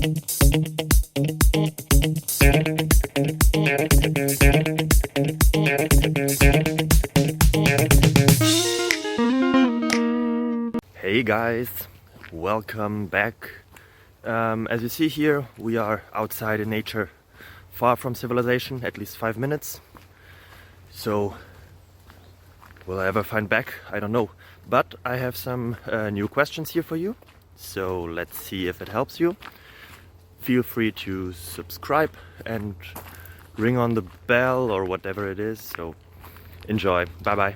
Hey guys, welcome back. As you see here, we are outside in nature, far from civilization, at least 5 minutes. So, will I ever find back? I don't know. But I have some new questions here for you. So let's see if it helps you. Feel free to subscribe and ring on the bell or whatever it is. So enjoy. Bye bye.